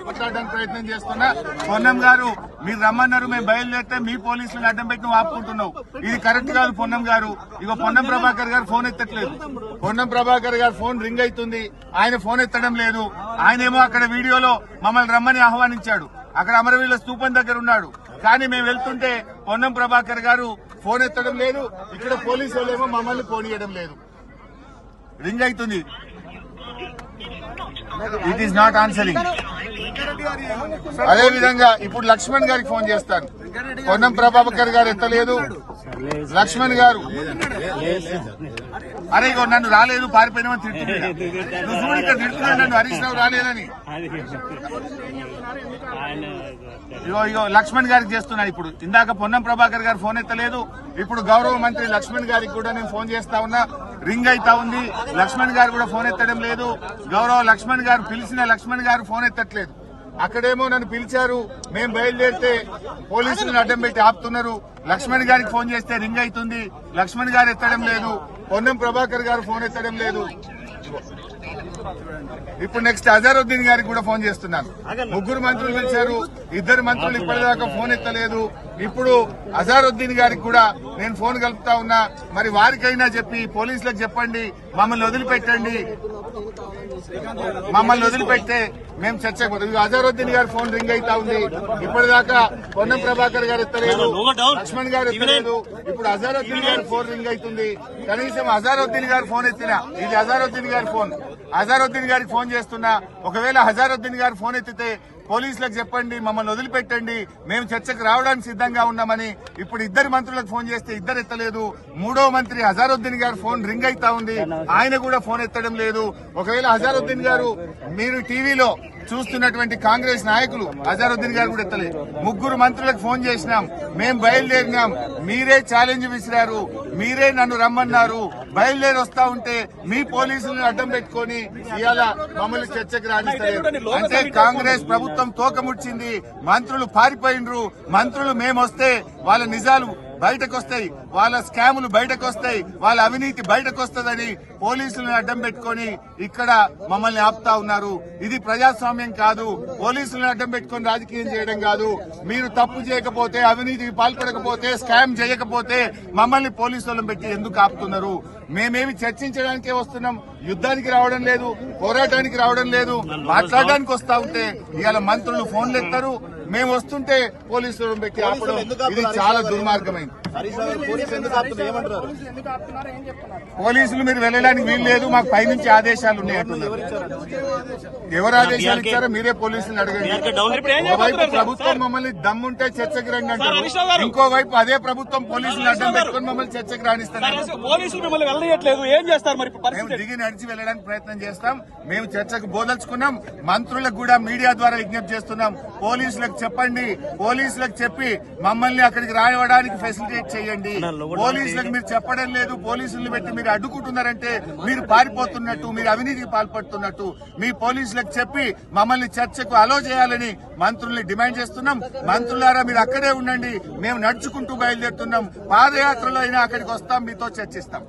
కొట్లాడడానికి ప్రయత్నం చేస్తున్నా. పొన్నం గారు మీరు రమ్మన్నారు, మేము బయలుదేరితే మీ పోలీసులను అడ్డం పెట్టి నువ్వు ఆపుకుంటున్నావు. ఇది కరెక్ట్ కాదు పొన్నం గారు. ఇగో పొన్నం ప్రభాకర్ గారు ఫోన్ ఎత్తట్లేదు. పొన్నం ప్రభాకర్ గారు ఫోన్ రింగ్ అవుతుంది, ఆయన ఫోన్ ఎత్తడం లేదు. ఆయనేమో అక్కడ వీడియోలో మమ్మల్ని రమ్మని ఆహ్వానించాడు, అక్కడ అమరవీరుల స్తూపం దగ్గర ఉన్నాడు. కానీ మేము వెళ్తుంటే పొన్నం ప్రభాకర్ గారు ఫోన్ ఎత్తడం లేదు. ఇక్కడ పోలీసు వాళ్ళేమో మమ్మల్ని పోనీయడం లేదు. రింగ్ అవుతుంది, ఇట్ ఈస్ నాట్ ఆన్సరింగ్. అదే విధంగా ఇప్పుడు లక్ష్మణ్ గారికి ఫోన్ చేస్తాను, పొన్నం ప్రభాకర్ గారు ఎత్తలేదు. లక్ష్మణ్ గారు అరే ఇగో నన్ను రాలేదు పారిపోయినామని తిడుతున్నాడు. నువ్వు చూడు ఇక్కడ తిడుతున్నాడు నన్ను, హరీష్ రావు రాలేదని. ఇగో లక్ష్మణ్ గారికి చేస్తున్నాను. ఇప్పుడు ఇందాక పొన్నం ప్రభాకర్ గారు ఫోన్ ఎత్తలేదు, ఇప్పుడు గౌరవ మంత్రి లక్ష్మణ్ గారికి కూడా నేను ఫోన్ చేస్తా ఉన్నా, రింగ్ అయితా ఉంది. లక్ష్మణ్ గారు కూడా ఫోన్ ఎత్తడం లేదు. గౌరవ లక్ష్మణ్ గారు పిలిచిన లక్ష్మణ్ గారు ఫోన్ ఎత్తట్లేదు. అక్కడేమో నన్ను పిలిచారు, మేము బయలుదేరితే పోలీసులను అడ్డం పెట్టి ఆపుతున్నారు. లక్ష్మణ్ గారికి ఫోన్ చేస్తే రింగ్ అవుతుంది, లక్ష్మణ్ గారు ఎత్తడం లేదు. పొన్నం ప్రభాకర్ గారు ఫోన్ ఎత్తడం లేదు. ఇప్పుడు నెక్స్ట్ అజారుద్దీన్ గారికి కూడా ఫోన్ చేస్తున్నాను. ముగ్గురు మంత్రులు పిలిచారు, ఇద్దరు మంత్రులు ఇప్పటిదాకా ఫోన్ ఎత్తలేదు. ఇప్పుడు అజారుద్దీన్ గారికి కూడా నేను ఫోన్ కలుపుతా ఉన్నా. మరి వారికైనా చెప్పి పోలీసులకు చెప్పండి, మమ్మల్ని వదిలిపెట్టండి, మమ్మల్ని వదిలిపెట్టే మేము చర్చకు పోతాం. అజారుద్దీన్ గారి ఫోన్ రింగ్ అయితా ఉంది, ఇప్పటిదాకా పొన్నం ప్రభాకర్ గారు ఎత్తలేదు, లక్ష్మణ్ గారు ఎత్తలేదు. ఇప్పుడు అజారుద్దీన్ గారి ఫోన్ రింగ్ అవుతుంది. కనీసం అజారుద్దీన్ గారు ఫోన్ ఎత్తినా, ఇది అజారుద్దీన్ గారి ఫోన్, అజారుద్దీన్ గారికి ఫోన్ చేస్తున్నా. ఒకవేళ అజారుద్దీన్ గారు ఫోన్ ఎత్తితే పోలీసులకు చెప్పండి, మమ్మల్ని వదిలిపెట్టండి, మేము చర్చకు రావడానికి సిద్ధంగా ఉన్నామని. ఇప్పుడు ఇద్దరు మంత్రులకు ఫోన్ చేస్తే ఇద్దరు ఎత్తలేదు. మూడో మంత్రి అజారుద్దీన్ గారు ఫోన్ రింగ్ అయితా ఉంది, ఆయన కూడా ఫోన్ ఎత్తడం లేదు. ఒకవేళ అజారుద్దీన్ గారు మీరు టీవీలో చూస్తున్నటువంటి కాంగ్రెస్ నాయకులు అజారుద్దీన్ గారు కూడా ఎత్తలేదు. ముగ్గురు మంత్రులకు ఫోన్ చేసినాం, మేం బయలుదేరినాం, మీరే ఛాలెంజ్ విసిరారు, మీరే నన్ను రమ్మన్నారు. బయలుదేరి వస్తా ఉంటే మీ పోలీసులను అడ్డం పెట్టుకుని ఇవాళ మమ్మల్ని చర్చకు రాణిస్తారు. అంటే కాంగ్రెస్ ప్రభుత్వం తోకముడ్చింది, మంత్రులు పారిపోయినరు. మంత్రులు మేమొస్తే వాళ్ళ నిజాలు బయటకు వస్తాయి, వాళ్ళ స్కాములు బయటకు వస్తాయి, వాళ్ళ అవినీతి బయటకు వస్తుందని పోలీసులను అడ్డం పెట్టుకుని ఇక్కడ మమ్మల్ని ఆపుతా ఉన్నారు. ఇది ప్రజాస్వామ్యం కాదు. పోలీసులను అడ్డం పెట్టుకుని రాజకీయం చేయడం కాదు. మీరు తప్పు చేయకపోతే, అవినీతికి పాల్పడకపోతే, స్కామ్ చేయకపోతే మమ్మల్ని పోలీసు వాళ్ళని పెట్టి ఎందుకు ఆపుతున్నారు? మేమేమి చర్చించడానికే వస్తున్నాం, యుద్ధానికి రావడం లేదు, పోరాటానికి రావడం లేదు. మాట్లాడడానికి వస్తా ఉంటే ఇవాళ మంత్రులు ఫోన్లు ఎత్తారు, మేము వస్తుంటే పోలీసులను పెట్టి ఆపడం ఇది చాలా దుర్మార్గమైంది. పోలీసులు మీరు వెళ్ళడానికి వీలు లేదు, మాకు పైనుంచి ఆదేశాలు ఉన్నాయంటున్నారు. ఎవరు ఆదేశాలు ఇచ్చారో మీరే పోలీసులను అడగండి. ఒకవైపు ప్రభుత్వం మమ్మల్ని దమ్ముంటే చర్చకు రండి అంటారు, ఇంకోవైపు అదే ప్రభుత్వం పోలీసులు అడ్డం పెట్టుకుని మమ్మల్ని చర్చకు రాణిస్తున్నారు. మేము దిగి నడిచి వెళ్ళడానికి ప్రయత్నం చేస్తాం. మేము చర్చకు బోదలుచుకున్నాం. మంత్రులకు కూడా మీడియా ద్వారా విజ్ఞప్తి చేస్తున్నాం, పోలీసులకు చెప్పండి, పోలీసులకు చెప్పి మమ్మల్ని అక్కడికి రావడానికి ఫెసిలిటేట్ చేయండి. పోలీసులకు మీరు చెప్పడం లేదు, పోలీసులను పెట్టి మీరు అడ్డుకుంటున్నారంటే మీరు పారిపోతున్నట్టు, మీరు అవినీతికి పాల్పడుతున్నట్టు. మీ పోలీసులకు చెప్పి మమ్మల్ని చర్చకు అలో చేయాలని మంత్రుల్ని డిమాండ్ చేస్తున్నాం. మంత్రులారా మీరు అక్కడే ఉండండి, మేము నడుచుకుంటూ బయలుదేరుతున్నాం. పాదయాత్రలో అయినా అక్కడికి వస్తాం, మీతో చర్చిస్తాం.